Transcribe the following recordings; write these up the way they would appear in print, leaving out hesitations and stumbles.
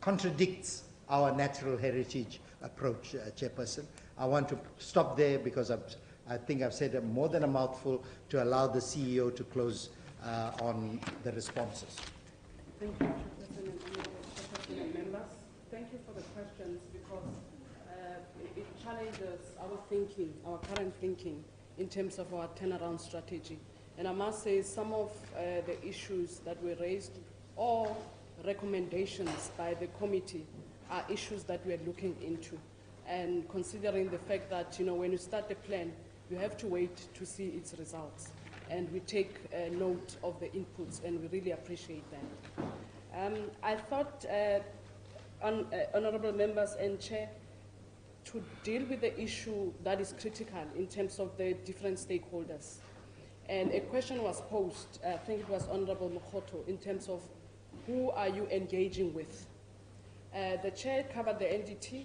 contradicts our natural heritage approach, Chairperson. I want to stop there because I think I've said more than a mouthful to allow the CEO to close on the responses. Thank you, Chairperson and members. Thank you for the questions because it challenges our thinking, our current thinking in terms of our turnaround strategy. And I must say some of the issues that were raised or recommendations by the committee are issues that we are looking into. And considering the fact that, when you start the plan, you have to wait to see its results. And we take note of the inputs, and we really appreciate that. I thought, honourable members and Chair, to deal with the issue that is critical in terms of the different stakeholders. And a question was posed, I think it was Honourable Mokgoto, in terms of who are you engaging with? The Chair covered the NDT,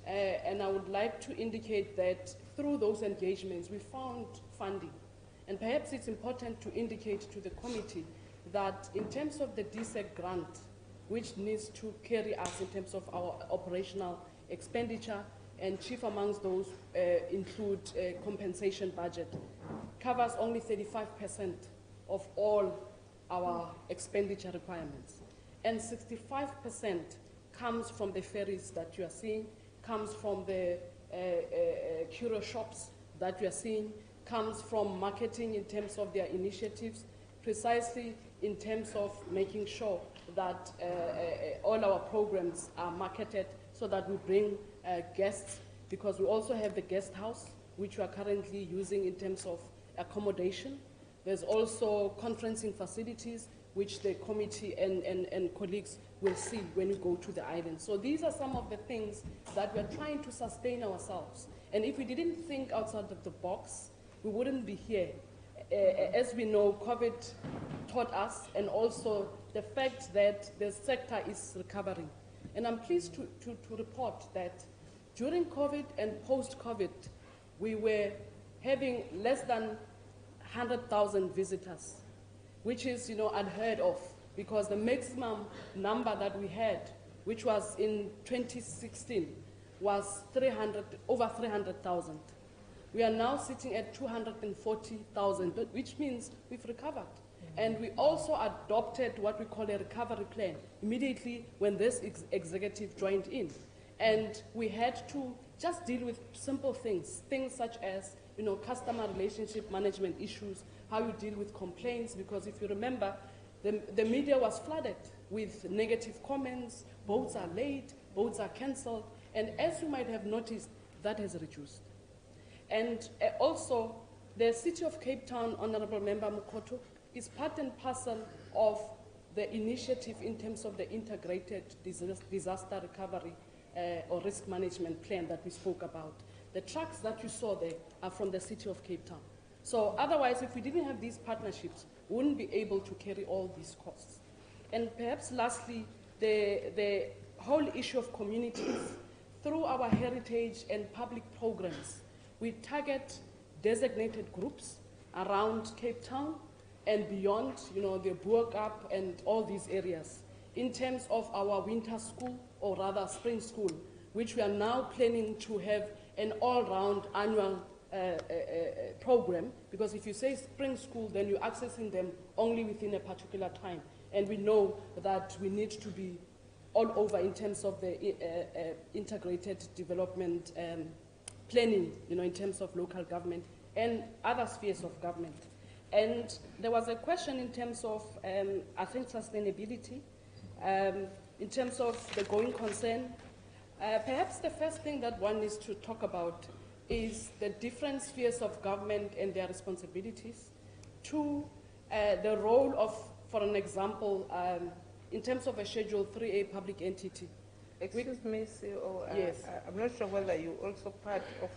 and I would like to indicate that through those engagements we found funding. And perhaps it's important to indicate to the committee that in terms of the DSEC grant, which needs to carry us in terms of our operational expenditure, and chief amongst those include compensation budget, covers only 35% of all our expenditure requirements. And 65% comes from the ferries that you are seeing, comes from the curio shops that you are seeing, comes from marketing in terms of their initiatives, precisely in terms of making sure that all our programs are marketed so that we bring guests, because we also have the guest house, which we are currently using in terms of accommodation. There's also conferencing facilities, which the committee and colleagues will see when we go to the island. So these are some of the things that we're trying to sustain ourselves. And if we didn't think outside of the box, we wouldn't be here. As we know, COVID taught us, and also the fact that the sector is recovering. And I'm pleased to report that during COVID and post-COVID, we were having less than 100,000 visitors, which is, unheard of, because the maximum number that we had, which was in 2016, was over 300,000. We are now sitting at 240,000, which means we've recovered. And we also adopted what we call a recovery plan immediately when this executive joined in. And we had to just deal with simple things such as, customer relationship management issues, how you deal with complaints, because if you remember, the media was flooded with negative comments, boats are late, boats are cancelled, and as you might have noticed, that has reduced. And also, the City of Cape Town, Honourable Member Mokgoto, is part and parcel of the initiative in terms of the integrated disaster recovery or risk management plan that we spoke about. The trucks that you saw there are from the City of Cape Town. So otherwise, if we didn't have these partnerships, we wouldn't be able to carry all these costs. And perhaps lastly, the whole issue of communities. Through our heritage and public programs, we target designated groups around Cape Town and beyond, the Boerkap and all these areas, in terms of our winter school, or rather spring school, which we are now planning to have an all-round annual program, because if you say spring school, then you're accessing them only within a particular time. And we know that we need to be all over in terms of the integrated development planning, in terms of local government and other spheres of government. And there was a question in terms of, I think, sustainability, in terms of the going concern. Perhaps the first thing that one needs to talk about is the different spheres of government and their responsibilities. Two, the role of, for an example, in terms of a Schedule 3A public entity. Excuse me, CEO. Yes. I'm not sure whether you're also part of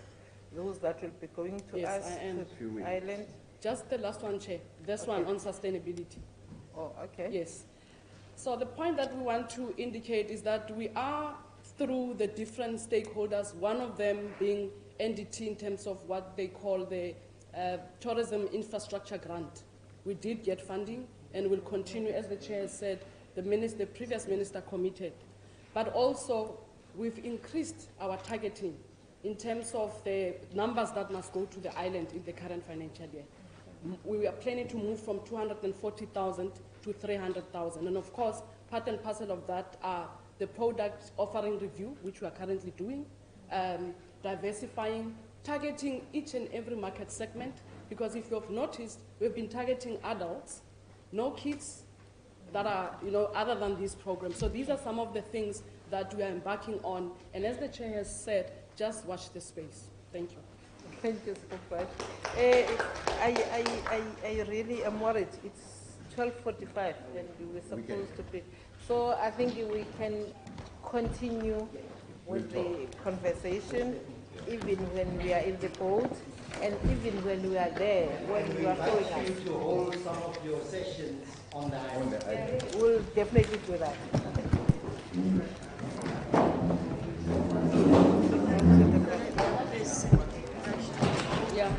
those that will be going to Yes, us I am. to the island. Just the last one, Chair. This Okay. one on sustainability. Oh, okay. Yes. So the point that we want to indicate is that we are through the different stakeholders, one of them being NDT in terms of what they call the Tourism Infrastructure Grant. We did get funding and will continue, as the Chair said, the previous minister committed. But also, we've increased our targeting in terms of the numbers that must go to the island in the current financial year. We are planning to move from 240,000 to 300,000. And of course, part and parcel of that are the product offering review, which we are currently doing, diversifying, targeting each and every market segment, because if you've noticed, we've been targeting adults, no kids that are, other than these programs. So these are some of the things that we are embarking on. And as the chair has said, just watch the space. Thank you. Thank you so much. I really am worried. It's 12:45 and we're supposed to be. So I think we can continue with the conversation even when we are in the boat and even when we are there, when you are showing us. You to hold some of your sessions on the island. We'll definitely do that. Yeah.